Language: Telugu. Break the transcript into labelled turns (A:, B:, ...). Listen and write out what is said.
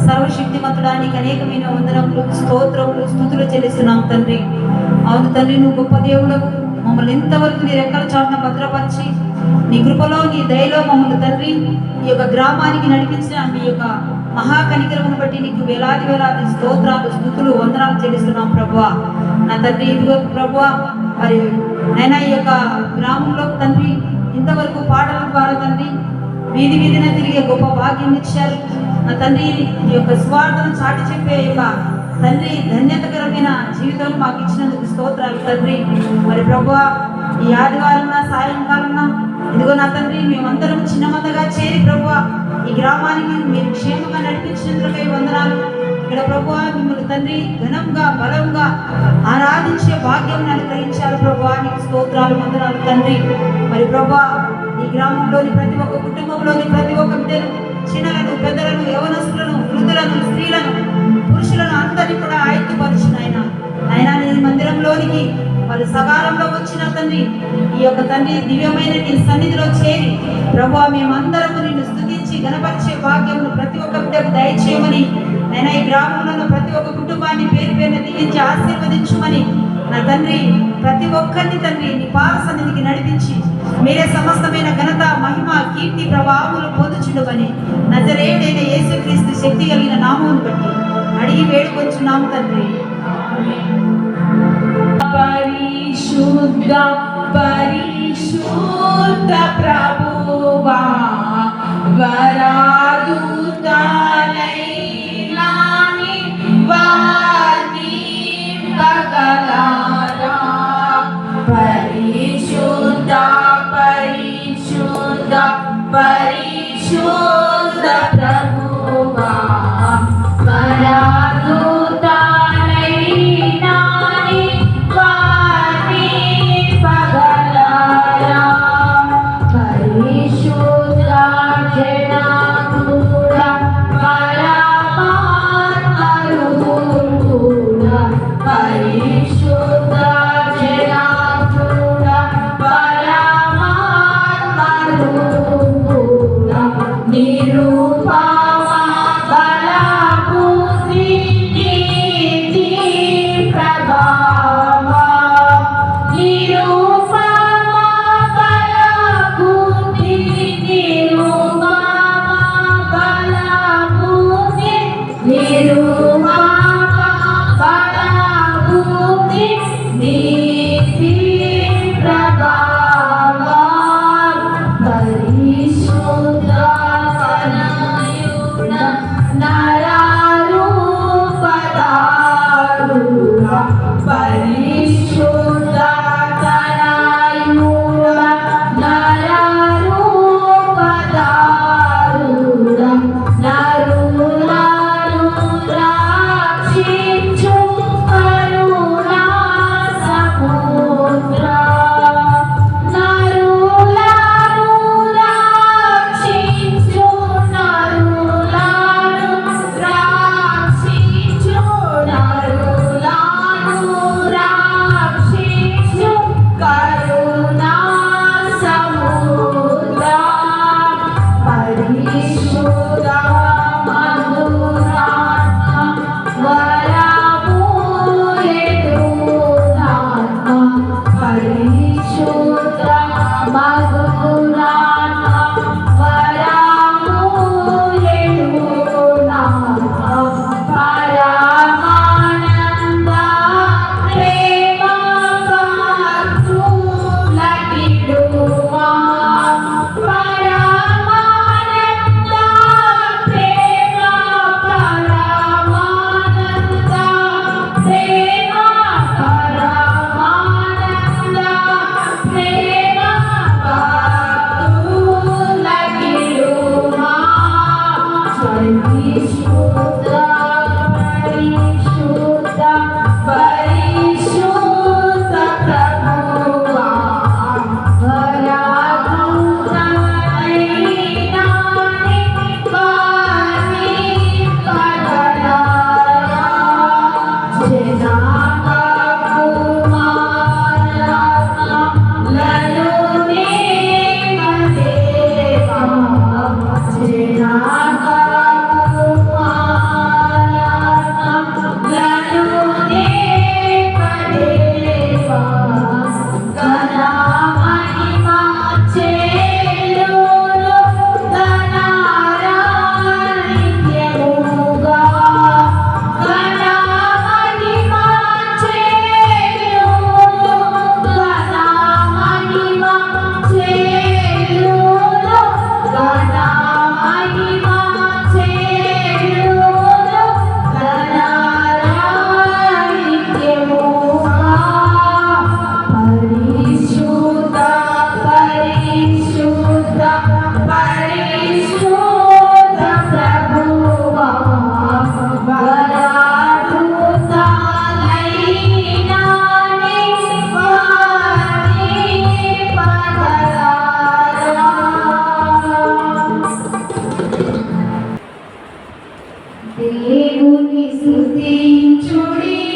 A: సర్వశక్తిమంతుడానికి అనేకమైన వందనములు, స్తోత్రములు, స్తుతులు చెల్లిస్తున్నాం తండ్రి. అవును తండ్రి, నువ్వు గొప్ప దేవుడవు. మమ్మల్ని ఇంతవరకు నీ రెక్కల చాటున భద్రపరిచి నీ కృపలో, నీ దయలో మమ్మల్ని తండ్రి ఈ యొక్క గ్రామానికి నడిపించిన మీ యొక్క మహాకనికరమును బట్టి నీకు వేలాది వేలాది స్తోత్రాలు, స్తుతులు, వందనాలు చెల్లిస్తున్నాం ప్రభువా. నా తండ్రి, ఇదిగో ప్రభువా, మరి నైనా ఈ యొక్క గ్రామంలో తండ్రి ఇంతవరకు పాటల ద్వారా తండ్రి వీధి వీధిన తిరిగే గొప్ప భాగ్యం ఇచ్చారు. నా తండ్రి, ఈ యొక్క స్వార్థను చాటి చెప్పే యొక్క తండ్రి ధన్యతకరమైన జీవితం మాకు ఇచ్చినందుకు స్తోత్రాలు తండ్రి. మరి ప్రభువా, ఈ ఆదివారం సాయంకాలం ఇదిగో నా తండ్రి మేమందరం చిన్నమందగా చేరి ప్రభువా ఈ గ్రామానికి మీరు క్షేమంగా నడిపించినందుకై వందనాలు. ఇక్కడ ప్రభువా మిమ్మల్ని తండ్రి ఘనంగా బలంగా ఆరాధించే భాగ్యం అనుగ్రహించారు ప్రభువా. నీకు స్తోత్రాలు, వందనాలు తండ్రి. మరి ప్రభువా ఈ గ్రామంలోని ప్రతి ఒక్క కుటుంబంలోని ప్రతి ఒక్క బిడ్డను, చిన్నలను, పెద్దలను, యవనస్తులను, వృద్ధులను, స్త్రీలను, పురుషులను అందరినీ కూడా ఆయుధపరిచిన ఆయన నీ మందిరంలోనికి వారు సకాలంలో వచ్చిన తండ్రి ఈ యొక్క తండ్రి దివ్యమైన నీ సన్నిధిలో చేరి ప్రభువా మేమందరము నిన్ను స్తుతించి గణపరిచే భాగ్యమును ప్రతి ఒక్క బిడ్డకు దయచేయమని నేను ఈ గ్రామంలో ప్రతి ఒక్క కుటుంబాన్ని పేరు పేరున దీవించి ఆశీర్వదించుమని నా తండ్రి ప్రతి ఒక్కరిని తండ్రి నీ పాద సన్నిధికి నడిపించి మీరే సమస్తమైన ఘనత, మహిమ, కీర్తి, ప్రభావములు పొందుచుండమని నజరేయుడైన యేసుక్రీస్తు శక్తి కలిగిన నామమును బట్టి అడిగి వేడుకొంచున్నాము తండ్రి.
B: పరిశుద్ధ పరిశుద్ధ ప్రభువా, వరాదుతలైనాని వాని పగలారా. పరిశుద్ధ పరిశుద్ధ పరిశుద్ధ ప్రభువా, వరాదుతలైనాని వాని పగలారా. పరిశుద్ధ జనాకుల పరమాత్మరుడ, పరిశుద్ధ జనాకుల పరమాత్మరుడ, నిరూపమా బలబుద్ధి నీతి ప్రభావా. నిరూపమా బలబుద్ధి, నిరూపమా బలబుద్ధి, నిరూపమా బలబుద్ధి నీతి ప్రభావా. పరిశుద్ధ తనయుడా
A: దేవుని స్తుతించుడి